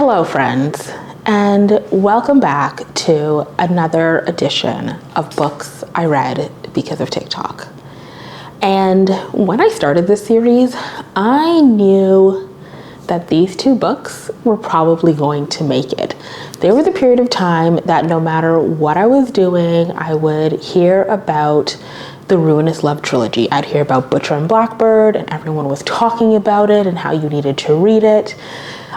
Hello, friends, and welcome back to another edition of Books I Read Because of TikTok. And when I started this series, I knew that these two books were probably going to make it. There was a period of time that no matter what I was doing, I would hear about the Ruinous love trilogy. I'd hear about Buther and Blackbird, and everyone was talking about it and how you needed to read it.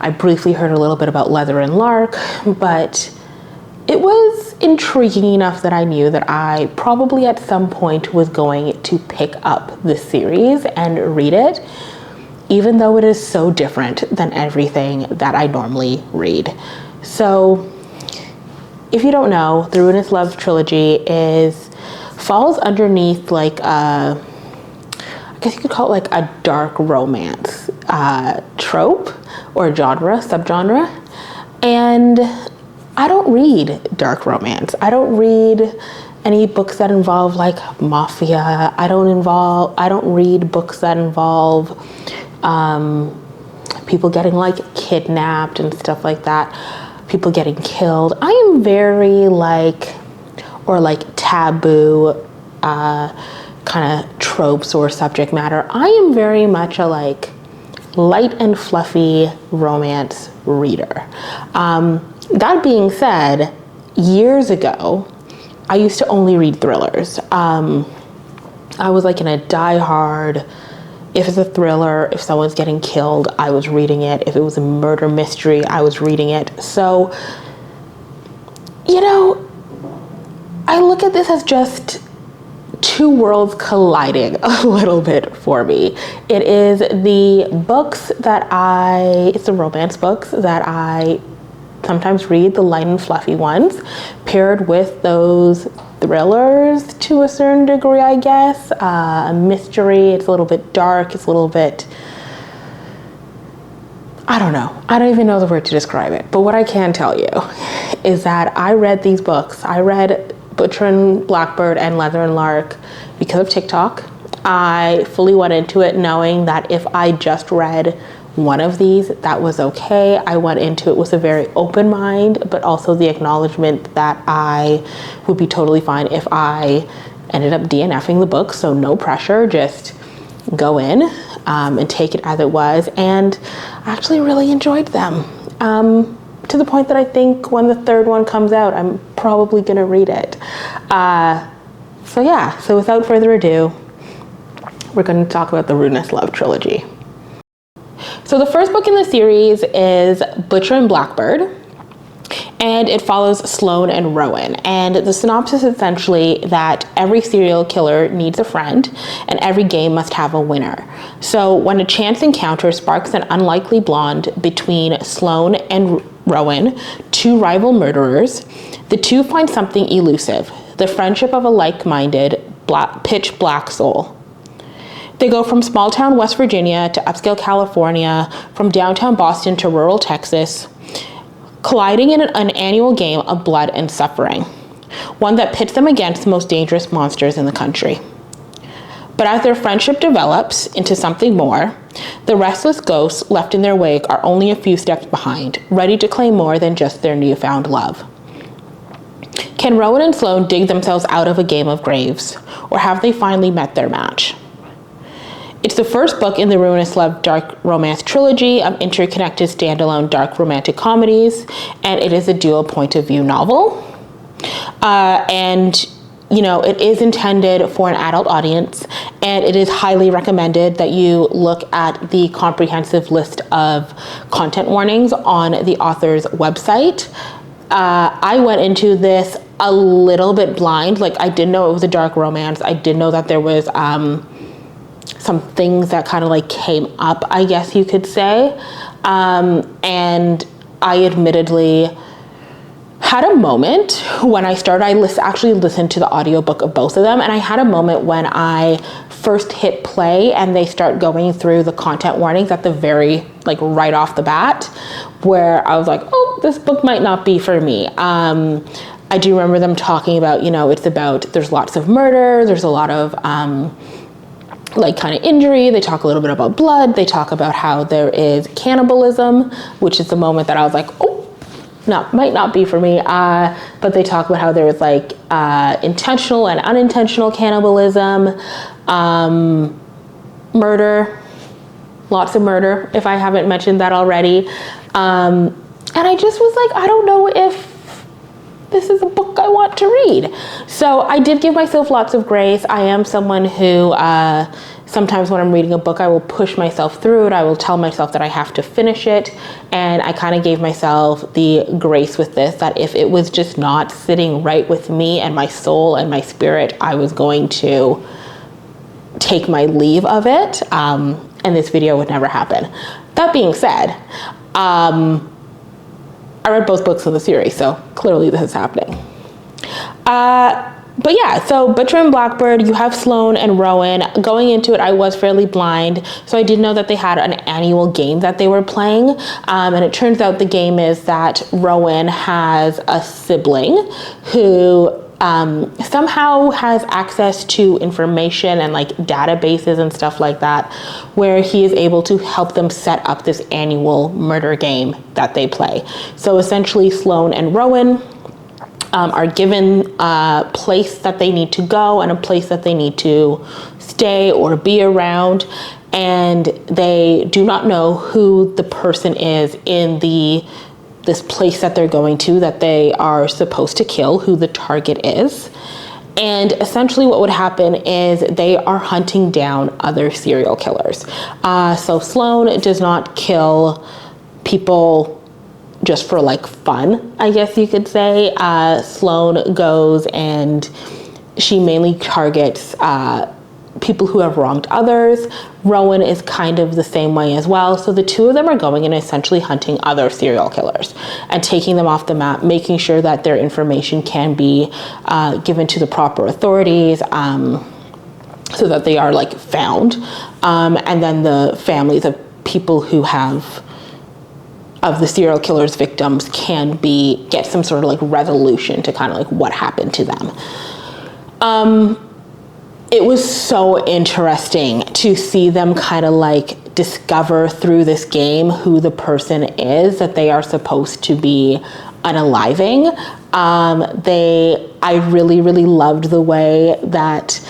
I briefly heard a little bit about Buther and Lark, but it was intriguing enough that I knew that I probably at some point was going to pick up this series and read it, even though it is so different than everything that I normally read. So if you don't know, the Ruinous love trilogy falls underneath like I guess you could call it like a dark romance trope or subgenre. And I don't read dark romance. I don't read any books that involve like mafia. I don't read books that involve people getting like kidnapped and stuff like that, people getting killed. I am very taboo kind of tropes or subject matter. I am very much a light and fluffy romance reader. That being said, years ago, I used to only read thrillers. I was in a diehard, if it's a thriller, if someone's getting killed, I was reading it. If it was a murder mystery, I was reading it. So, I look at this as just two worlds colliding a little bit for me. It is it's the romance books that I sometimes read, the light and fluffy ones, paired with those thrillers to a certain degree, I guess. A mystery, it's a little bit dark, it's a little bit, I don't know. I don't even know the word to describe it. But what I can tell you is that I read these books. I read Buther and Blackbird and Buther and Lark because of TikTok. I fully went into it knowing that if I just read one of these, that was okay. I went into it with a very open mind, but also the acknowledgement that I would be totally fine if I ended up DNFing the book. So no pressure, just go in and take it as it was. And I actually really enjoyed them. To the point that I think when the third one comes out, I'm probably gonna read it. So without further ado, we're gonna talk about the Ruinous love trilogy. So the first book in the series is Buther and Blackbird, and it follows Sloane and Rowan. And the synopsis is essentially that every serial killer needs a friend and every game must have a winner. So when a chance encounter sparks an unlikely bond between Sloane and Rowan, two rival murderers, the two find something elusive, the friendship of a like-minded, pitch black soul. They go from small-town West Virginia to upscale California, from downtown Boston to rural Texas, colliding in an annual game of blood and suffering, one that pits them against the most dangerous monsters in the country. But as their friendship develops into something more, the restless ghosts left in their wake are only a few steps behind, ready to claim more than just their newfound love. Can Rowan and Sloane dig themselves out of a game of graves, or have they finally met their match? It's the first book in the Ruinous love dark romance trilogy of interconnected standalone dark romantic comedies, and it is a dual point of view novel. It is intended for an adult audience, and it is highly recommended that you look at the comprehensive list of content warnings on the author's website. I went into this a little bit blind. I didn't know it was a dark romance. I didn't know that there was some things that kind of came up, I guess you could say. And I admittedly had a moment when I started. I actually listened to the audiobook of both of them, and I had a moment when I first hit play and they start going through the content warnings at the very, right off the bat, where I was like, oh, this book might not be for me. I do remember them talking about, there's lots of murder, there's a lot of like kind of injury. They talk a little bit about blood. They talk about how there is cannibalism, which is the moment that I was like, oh, no, might not be for me. But they talk about how there is like intentional and unintentional cannibalism, murder, lots of murder, if I haven't mentioned that already. And I just was like, I don't know if this is a book I want to read. So I did give myself lots of grace. I am someone who sometimes when I'm reading a book, I will push myself through it. I will tell myself that I have to finish it. And I kind of gave myself the grace with this, that if it was just not sitting right with me and my soul and my spirit, I was going to take my leave of it. And this video would never happen. That being said, I read both books of the series, so clearly this is happening. But yeah, so Buther and Blackbird, you have Sloane and Rowan. Going into it, I was fairly blind, so I did know that they had an annual game that they were playing. And it turns out the game is that Rowan has a sibling who somehow has access to information and like databases and stuff like that, where he is able to help them set up this annual murder game that they play. So essentially Sloane and Rowan are given a place that they need to go and a place that they need to stay or be around, and they do not know who the person is in this place that they're going to, that they are supposed to kill, who the target is. And essentially what would happen is they are hunting down other serial killers. So Sloane does not kill people just for like fun, I guess you could say. Sloane goes and she mainly targets people who have wronged others. Rowan is kind of the same way as well. So the two of them are going and essentially hunting other serial killers and taking them off the map, making sure that their information can be given to the proper authorities, so that they are like found. And then the families of people who have of the serial killer's victims can get some sort of like resolution to kind of like what happened to them. It was so interesting to see them kind of like discover through this game who the person is that they are supposed to be unaliving. I really, really loved the way that,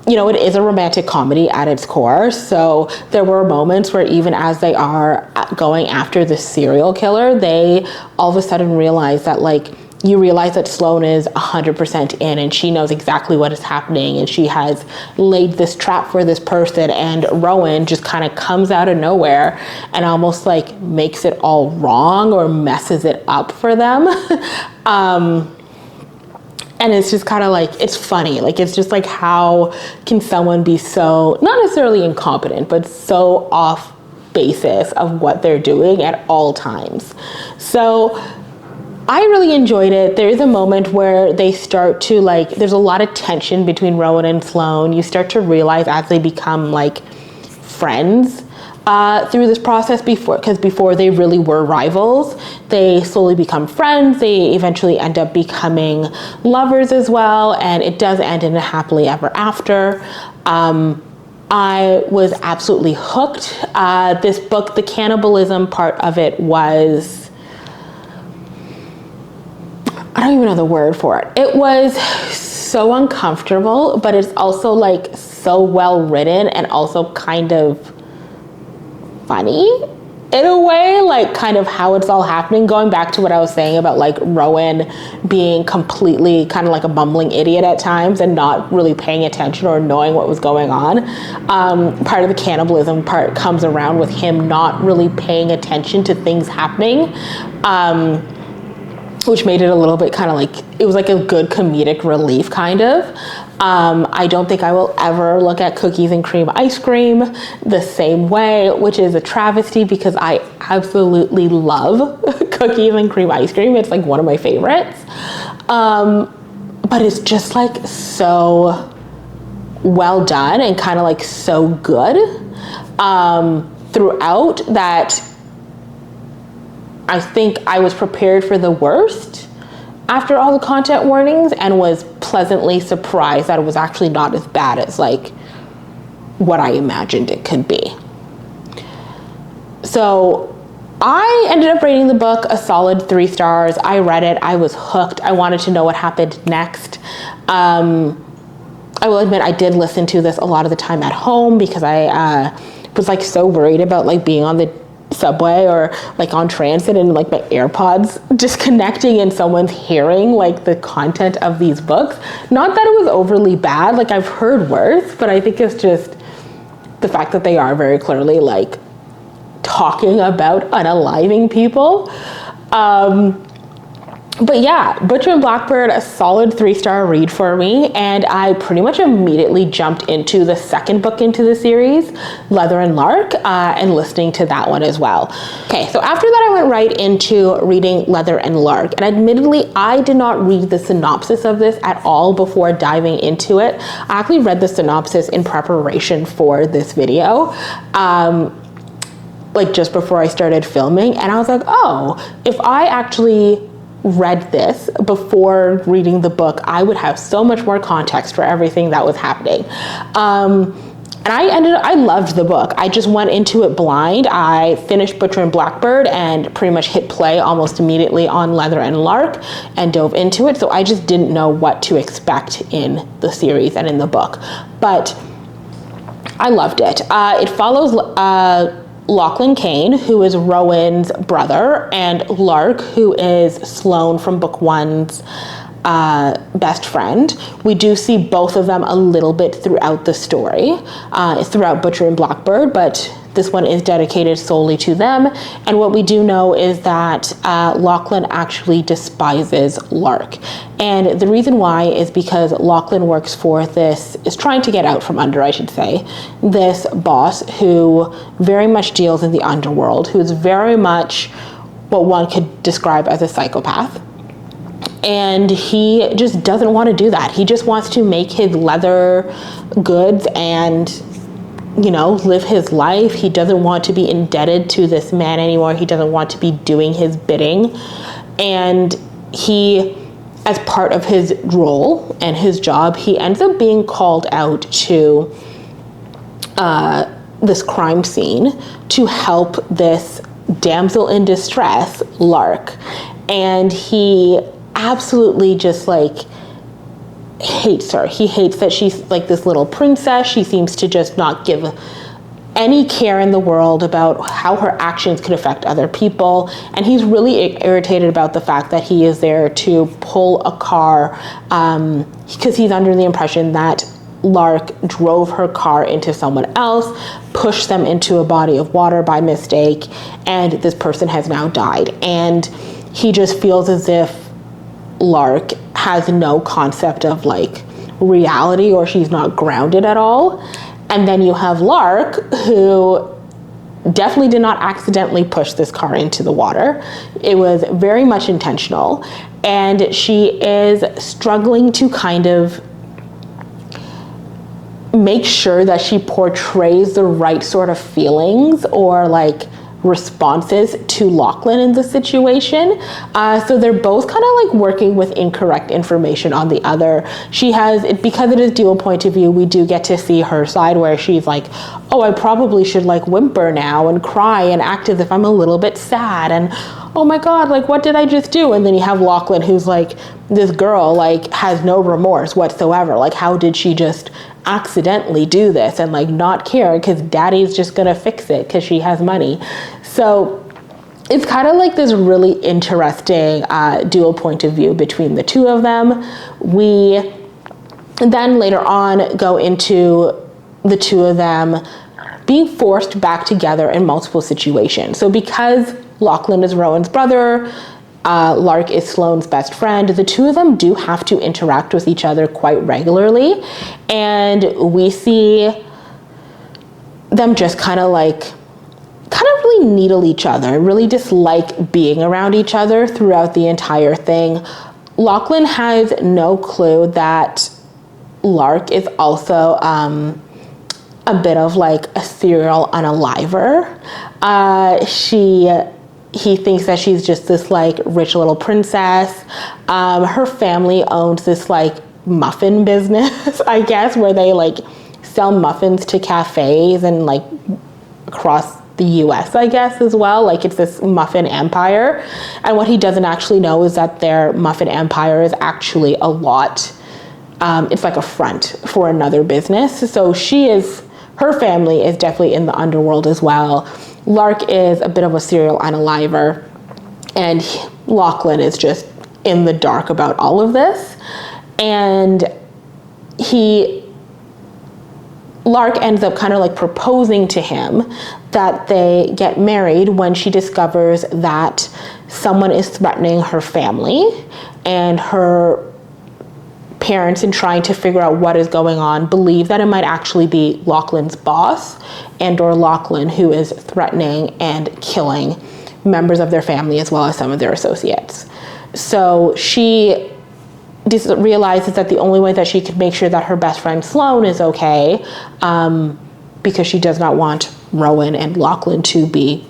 you know, it is a romantic comedy at its core. So there were moments where even as they are going after the serial killer, they all of a sudden realize that like, you realize that Sloane is 100% in and she knows exactly what is happening and she has laid this trap for this person, and Rowan just kind of comes out of nowhere and almost like makes it all wrong or messes it up for them. And it's just kind of like, it's funny. Like, it's just like, how can someone be so, not necessarily incompetent, but so off basis of what they're doing at all times. So I really enjoyed it. There is a moment where they start to like, there's a lot of tension between Rowan and Sloane. You start to realize as they become like friends through this process, because before they really were rivals, they slowly become friends. They eventually end up becoming lovers as well, and it does end in a happily ever after. I was absolutely hooked. This book, the cannibalism part of it was, I don't even know the word for it. It was so uncomfortable, but it's also like so well written and also kind of funny in a way, like kind of how it's all happening. Going back to what I was saying about like Rowan being completely kind of like a bumbling idiot at times and not really paying attention or knowing what was going on. Part of the cannibalism part comes around with him not really paying attention to things happening. Which made it a little bit kind of like, it was like a good comedic relief kind of. I don't think I will ever look at cookies and cream ice cream the same way, which is a travesty because I absolutely love cookies and cream ice cream. It's like one of my favorites. But it's just like so well done and kind of like so good throughout that I think I was prepared for the worst after all the content warnings and was pleasantly surprised that it was actually not as bad as like what I imagined it could be. So I ended up rating the book a solid 3 stars. I read it, I was hooked. I wanted to know what happened next. I will admit I did listen to this a lot of the time at home because I was like so worried about like being on the subway or like on transit and like my AirPods disconnecting and someone's hearing like the content of these books. Not that it was overly bad, like I've heard worse, but I think it's just the fact that they are very clearly like talking about unaliving people. But yeah, Buther and Blackbird, a solid 3-star read for me, and I pretty much immediately jumped into the second book into the series, Leather and Lark, and listening to that one as well. Okay, so after that I went right into reading Leather and Lark, and admittedly I did not read the synopsis of this at all before diving into it. I actually read the synopsis in preparation for this video. Like just before I started filming, and I was like, oh, if I actually read this before reading the book, I would have so much more context for everything that was happening. And I loved the book. I just went into it blind. I finished Buther and Blackbird and pretty much hit play almost immediately on Leather and Lark and dove into it. So I just didn't know what to expect in the series and in the book, but I loved it. It follows Lachlan Kane, who is Rowan's brother, and Lark, who is Sloane from book 1's best friend. We do see both of them a little bit throughout the story, throughout Buther and Blackbird, but this one is dedicated solely to them. And what we do know is that Lachlan actually despises Lark. And the reason why is because Lachlan works for is trying to get out from under, I should say, this boss who very much deals in the underworld, who is very much what one could describe as a psychopath. And he just doesn't want to do that. He just wants to make his leather goods and, you know, live his life. He doesn't want to be indebted to this man anymore. He doesn't want to be doing his bidding. And he, as part of his role and his job, he ends up being called out to this crime scene to help this damsel in distress, Lark. And he absolutely just like hates her. He hates that she's like this little princess. She seems to just not give any care in the world about how her actions could affect other people. And he's really irritated about the fact that he is there to pull a car because he's under the impression that Lark drove her car into someone else, pushed them into a body of water by mistake, and this person has now died. And he just feels as if Lark has no concept of like reality, or she's not grounded at all. And then you have Lark, who definitely did not accidentally push this car into the water. It was very much intentional, and she is struggling to kind of make sure that she portrays the right sort of feelings or like responses to Lachlan in the situation. So they're both kind of like working with incorrect information on the other. She has, because it is dual point of view, we do get to see her side where she's like, oh, I probably should like whimper now and cry and act as if I'm a little bit sad, and oh my God, like what did I just do? And then you have Lachlan, who's like, this girl like has no remorse whatsoever. Like, how did she just accidentally do this and like not care because daddy's just gonna fix it because she has money? So it's kind of like this really interesting dual point of view between the two of them. We then later on go into the two of them being forced back together in multiple situations. So because Lachlan is Rowan's brother, Lark is Sloane's best friend, the two of them do have to interact with each other quite regularly. And we see them just kind of really needle each other, really dislike being around each other throughout the entire thing. Lachlan has no clue that Lark is also a bit of like a serial unaliver. He thinks that she's just this like rich little princess. Her family owns this like muffin business, I guess, where they like sell muffins to cafes and like across the US, I guess, as well. Like it's this muffin empire. And what he doesn't actually know is that their muffin empire is actually a lot, it's like a front for another business. So her family is definitely in the underworld as well. Lark is a bit of a serial unaliver, and Lachlan is just in the dark about all of this. And Lark ends up kind of like proposing to him that they get married when she discovers that someone is threatening her family, and her parents, in trying to figure out what is going on, believe that it might actually be Lachlan's boss and or Lachlan who is threatening and killing members of their family as well as some of their associates. So she realizes that the only way that she could make sure that her best friend Sloane is okay, because she does not want Rowan and Lachlan to be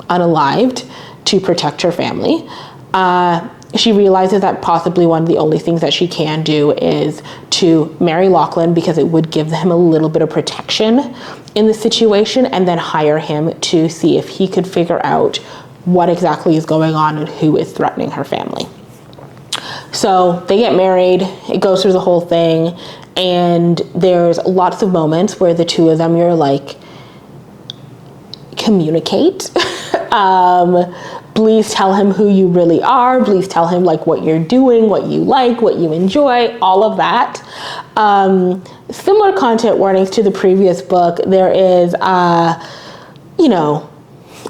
unalived, to protect her family. She realizes that possibly one of the only things that she can do is to marry Lachlan, because it would give him a little bit of protection in the situation, and then hire him to see if he could figure out what exactly is going on and who is threatening her family. So they get married, it goes through the whole thing, and there's lots of moments where the two of them, you're like, communicate. Please tell him who you really are. Please tell him like what you're doing, what you like, what you enjoy, all of that. Similar content warnings to the previous book. There is,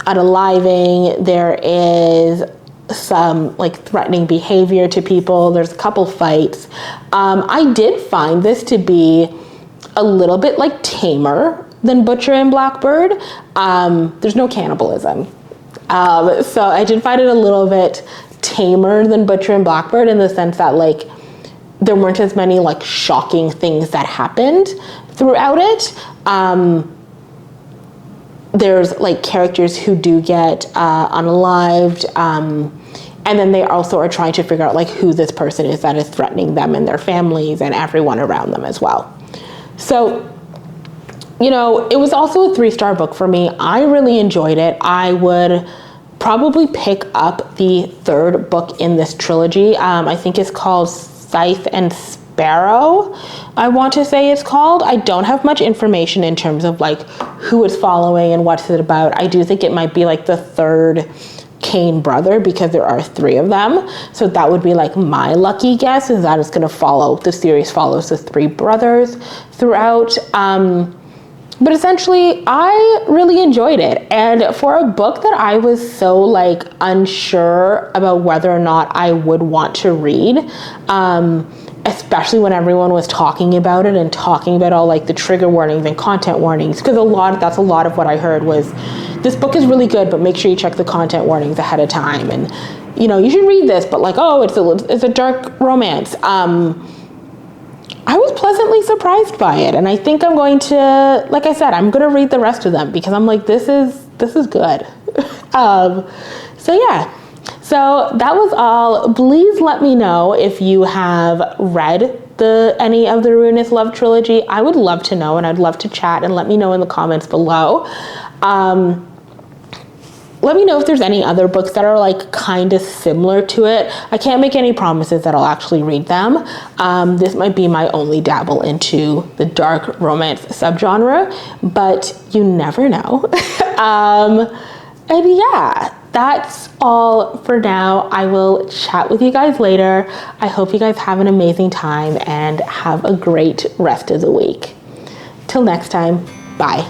unaliving. There is some like threatening behavior to people. There's a couple fights. I did find this to be a little bit like tamer than Butcher and Blackbird. There's no cannibalism. So I did find it a little bit tamer than Butcher and Blackbird, in the sense that like there weren't as many like shocking things that happened throughout it. There's like characters who do get unalived, and then they also are trying to figure out like who this person is that is threatening them and their families and everyone around them as well. So, it was also a 3-star book for me. I really enjoyed it. I would probably pick up the 3rd book in this trilogy. I think it's called Scythe and Sparrow, I want to say it's called. I don't have much information in terms of like who it's following and what's it about. I do think it might be like the 3rd Kane brother, because there are 3 of them. So that would be like my lucky guess, is that it's going to follow, the series follows the 3 brothers throughout. But essentially, I really enjoyed it. And for a book that I was so like unsure about whether or not I would want to read, especially when everyone was talking about it and talking about all like the trigger warnings and content warnings, because that's a lot of what I heard was, this book is really good, but make sure you check the content warnings ahead of time. And, you should read this, but like, oh, it's a dark romance. I was pleasantly surprised by it, and I think I'm going to, like I said, I'm going to read the rest of them, because I'm like, this is good. So yeah, so that was all. Please let me know if you have read any of the Ruinous Love trilogy. I would love to know, and I'd love to chat, and let me know in the comments below. Let me know if there's any other books that are like kind of similar to it. I can't make any promises that I'll actually read them. This might be my only dabble into the dark romance subgenre, but you never know. And yeah, that's all for now. I will chat with you guys later. I hope you guys have an amazing time and have a great rest of the week. Till next time, bye.